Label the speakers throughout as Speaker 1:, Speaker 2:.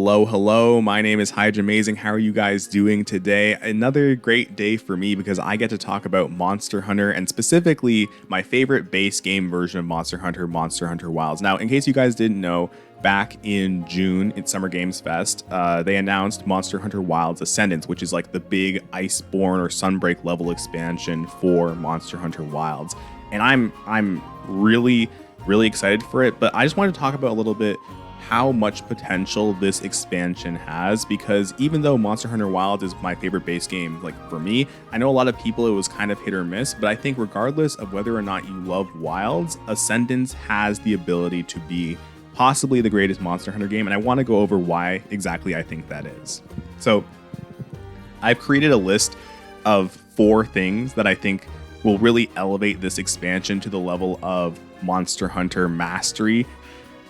Speaker 1: Hello. My name is Hydra Amazing. How are you guys doing today? Another great day for me because I get to talk about Monster Hunter and specifically my favorite base game version of Monster Hunter Wilds. Now, in case you guys didn't know, back in June at Summer Games Fest, they announced Monster Hunter Wilds Ascendance, which is like the big Iceborne or Sunbreak level expansion for Monster Hunter Wilds. And I'm really excited for it, but I just wanted to talk about a little bit how much potential this expansion has, because even though Monster Hunter Wilds is my favorite base game, like for me, I know a lot of people it was kind of hit or miss, but I think regardless of whether or not you love Wilds, Ascendance has the ability to be possibly the greatest Monster Hunter game, and I want to go over why exactly I think that is. So I've created a list of 4 things that I think will really elevate this expansion to the level of Monster Hunter mastery.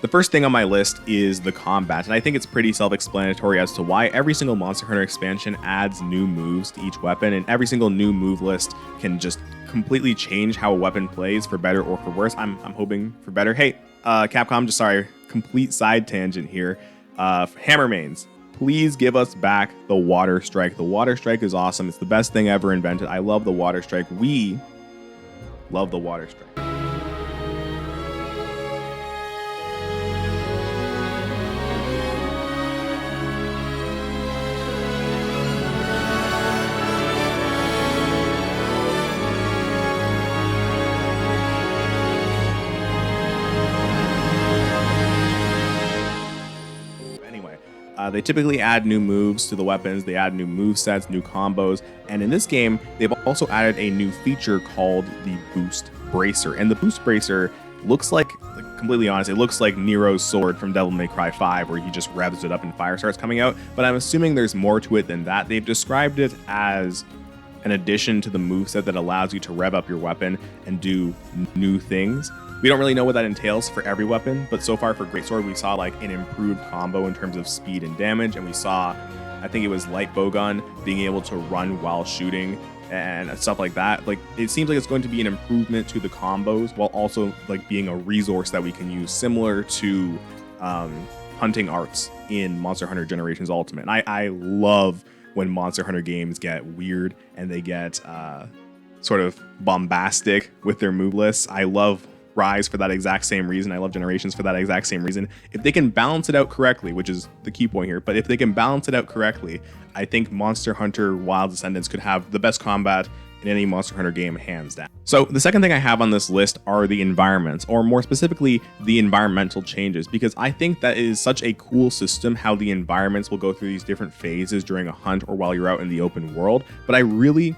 Speaker 1: The first thing on my list is the combat, and I think it's pretty self-explanatory as to why. Every single Monster Hunter expansion adds new moves to each weapon, and every single new move list can just completely change how a weapon plays for better or for worse. I'm hoping for better. Hey, Capcom, complete side tangent here. Hammer mains, please give us back the Water Strike. The Water Strike is awesome. It's the best thing ever invented. I love the Water Strike. We love the Water Strike. They typically add new moves to the weapons, they add new movesets, new combos, and in this game, they've also added a new feature called the Boost Bracer. And the Boost Bracer looks like completely honest, it looks like Nero's sword from Devil May Cry 5, where he just revs it up and fire starts coming out, but I'm assuming there's more to it than that. They've described it as an addition to the moveset that allows you to rev up your weapon and do new things. We don't really know what that entails for every weapon, but so far for Greatsword, we saw like an improved combo in terms of speed and damage, and we saw, I think it was Light Bowgun being able to run while shooting and stuff like that. Like, it seems like it's going to be an improvement to the combos while also like being a resource that we can use, similar to hunting arts in Monster Hunter Generations Ultimate. And I love when Monster Hunter games get weird and they get sort of bombastic with their move lists. I love Rise for that exact same reason. I love Generations for that exact same reason. If they can balance it out correctly, which is the key point here, but if they can balance it out correctly, I think Monster Hunter Wilds Ascendance could have the best combat in any Monster Hunter game, hands down. So the second thing I have on this list are the environments, or more specifically, the environmental changes, because I think that is such a cool system how the environments will go through these different phases during a hunt or while you're out in the open world. But I really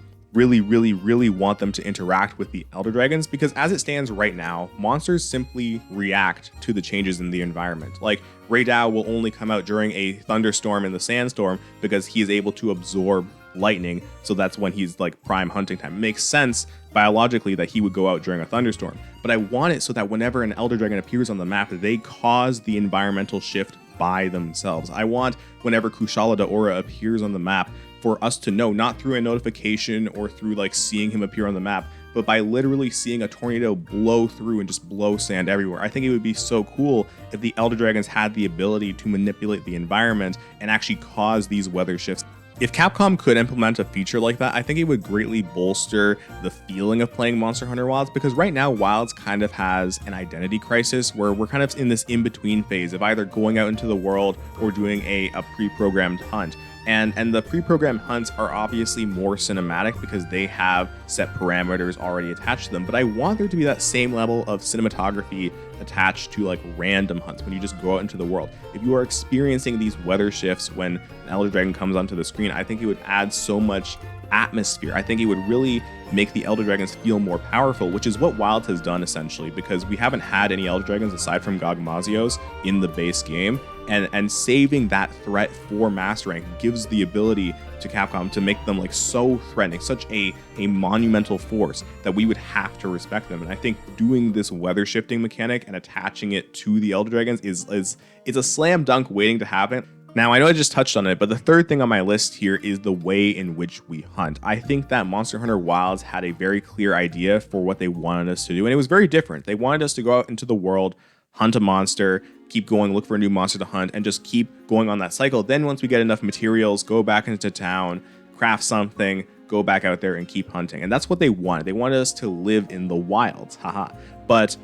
Speaker 1: want them to interact with the Elder Dragons, because as it stands right now, monsters simply react to the changes in the environment. Like, Raydao will only come out during a thunderstorm in the sandstorm because he is able to absorb lightning, so that's when he's like prime hunting time. It makes sense biologically that he would go out during a thunderstorm, but I want it so that whenever an Elder Dragon appears on the map, they cause the environmental shift by themselves. I want whenever Kushala Daora appears on the map for us to know, not through a notification or through like seeing him appear on the map, but by literally seeing a tornado blow through and just blow sand everywhere. I think it would be so cool if the Elder Dragons had the ability to manipulate the environment and actually cause these weather shifts. If Capcom could implement a feature like that, I think it would greatly bolster the feeling of playing Monster Hunter Wilds, because right now Wilds kind of has an identity crisis where we're kind of in this in-between phase of either going out into the world or doing a pre-programmed hunt. And the pre-programmed hunts are obviously more cinematic because they have set parameters already attached to them, but I want there to be that same level of cinematography attached to like random hunts when you just go out into the world. If you are experiencing these weather shifts when an Elder Dragon comes onto the screen, I think it would add so much atmosphere. I think it would really make the Elder Dragons feel more powerful, which is what Wilds has done essentially, because we haven't had any Elder Dragons aside from Gogmazios in the base game, and saving that threat for Master Rank gives the ability to Capcom to make them like so threatening, such a monumental force that we would have to respect them. And I think doing this weather shifting mechanic and attaching it to the Elder Dragons is a slam dunk waiting to happen. Now, I know I just touched on it, but the third thing on my list here is the way in which we hunt. I think that Monster Hunter Wilds had a very clear idea for what they wanted us to do, and it was very different. They wanted us to go out into the world, hunt a monster, keep going, look for a new monster to hunt, and just keep going on that cycle. Then once we get enough materials, go back into town, craft something, go back out there and keep hunting. And that's what they wanted. They wanted us to live in the wilds, haha. But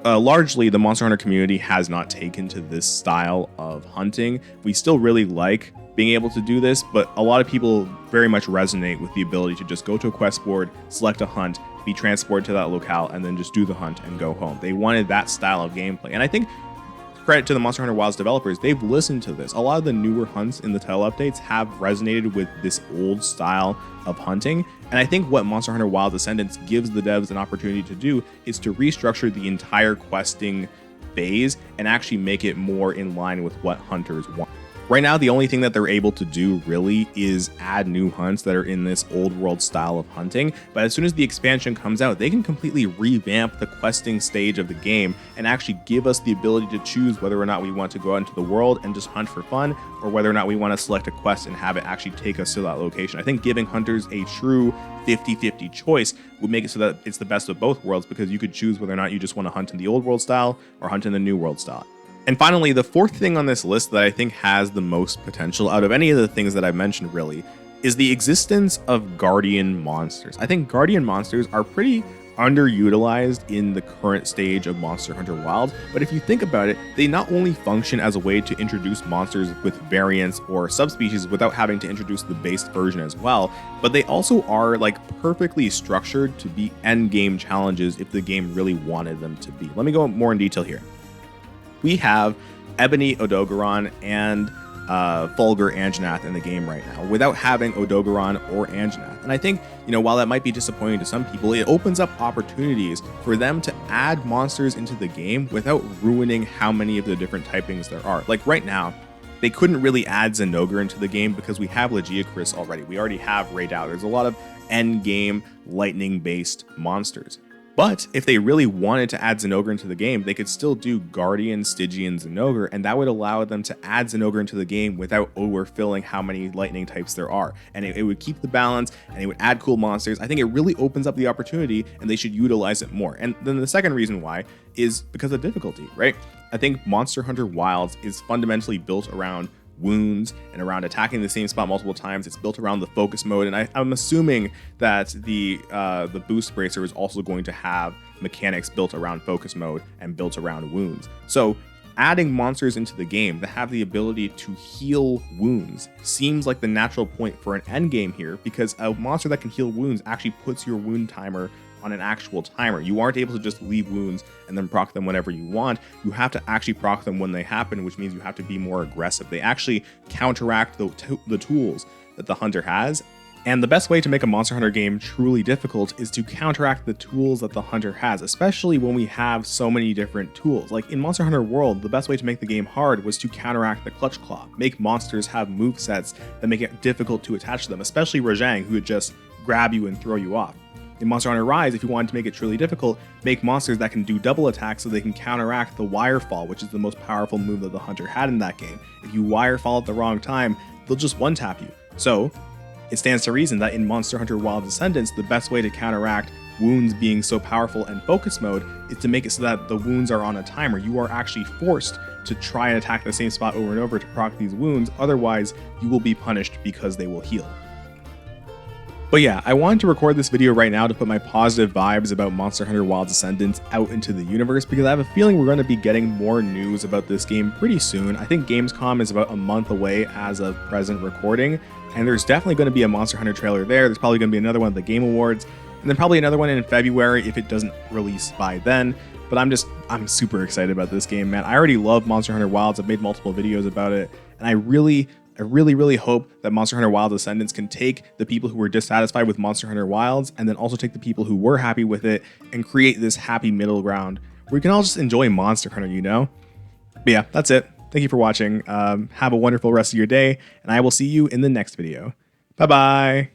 Speaker 1: largely, the Monster Hunter community has not taken to this style of hunting. We still really like being able to do this, but a lot of people very much resonate with the ability to just go to a quest board, select a hunt, be transported to that locale, and then just do the hunt and go home. They wanted that style of gameplay. And I think, credit to the Monster Hunter Wilds developers, they've listened to this. A lot of the newer hunts in the title updates have resonated with this old style of hunting. And I think what Monster Hunter Wilds Ascendance gives the devs an opportunity to do is to restructure the entire questing phase and actually make it more in line with what hunters want. Right now, the only thing that they're able to do really is add new hunts that are in this old world style of hunting. But as soon as the expansion comes out, they can completely revamp the questing stage of the game and actually give us the ability to choose whether or not we want to go out into the world and just hunt for fun, or whether or not we want to select a quest and have it actually take us to that location. I think giving hunters a true 50-50 choice would make it so that it's the best of both worlds, because you could choose whether or not you just want to hunt in the old world style or hunt in the new world style. And finally, the fourth thing on this list that I think has the most potential out of any of the things that I've mentioned really is the existence of guardian monsters. I think guardian monsters are pretty underutilized in the current stage of Monster Hunter Wilds, but if you think about it, they not only function as a way to introduce monsters with variants or subspecies without having to introduce the base version as well, but they also are like perfectly structured to be end game challenges if the game really wanted them to be. Let me go more in detail here. We have Ebony Odogaron and Fulgur Anjanath in the game right now without having Odogaron or Anjanath. And I think, while that might be disappointing to some people, it opens up opportunities for them to add monsters into the game without ruining how many of the different typings there are. Like right now, they couldn't really add Zenogre into the game because we have Legiacris already. We already have Raidou. There's a lot of end game lightning-based monsters. But if they really wanted to add Zenogre into the game, they could still do Guardian, Stygian, Zenogre, and that would allow them to add Zenogre into the game without overfilling how many lightning types there are. And it would keep the balance, and it would add cool monsters. I think it really opens up the opportunity, and they should utilize it more. And then the second reason why is because of difficulty, right? I think Monster Hunter Wilds is fundamentally built around wounds and around attacking the same spot multiple times. It's built around the focus mode, and I'm assuming that the boost bracer is also going to have mechanics built around focus mode and built around wounds. So adding monsters into the game that have the ability to heal wounds seems like the natural point for an end game here, because a monster that can heal wounds actually puts your wound timer on an actual timer. You aren't able to just leave wounds and then proc them whenever you want. You have to actually proc them when they happen, which means you have to be more aggressive. They actually counteract the tools that the hunter has. And the best way to make a Monster Hunter game truly difficult is to counteract the tools that the hunter has, especially when we have so many different tools. Like in Monster Hunter World, the best way to make the game hard was to counteract the Clutch Claw, make monsters have movesets that make it difficult to attach to them, especially Rajang, who would just grab you and throw you off. In Monster Hunter Rise, if you wanted to make it truly difficult, make monsters that can do double attacks so they can counteract the Wire Fall, which is the most powerful move that the hunter had in that game. If you Wire Fall at the wrong time, they'll just one-tap you. So it stands to reason that in Monster Hunter Wilds Ascendance, the best way to counteract wounds being so powerful and focus mode is to make it so that the wounds are on a timer. You are actually forced to try and attack the same spot over and over to proc these wounds, otherwise you will be punished because they will heal. But yeah, I wanted to record this video right now to put my positive vibes about Monster Hunter Wilds Ascendance out into the universe, because I have a feeling we're going to be getting more news about this game pretty soon. I think Gamescom is about a month away as of present recording, and there's definitely going to be a Monster Hunter trailer there. There's probably going to be another one at the Game Awards, and then probably another one in February if it doesn't release by then. But I'm super excited about this game, man. I already love Monster Hunter Wilds. I've made multiple videos about it, and I really hope that Monster Hunter Wilds Ascendance can take the people who were dissatisfied with Monster Hunter Wilds and then also take the people who were happy with it and create this happy middle ground where we can all just enjoy Monster Hunter, But yeah, that's it. Thank you for watching. Have a wonderful rest of your day, and I will see you in the next video. Bye-bye.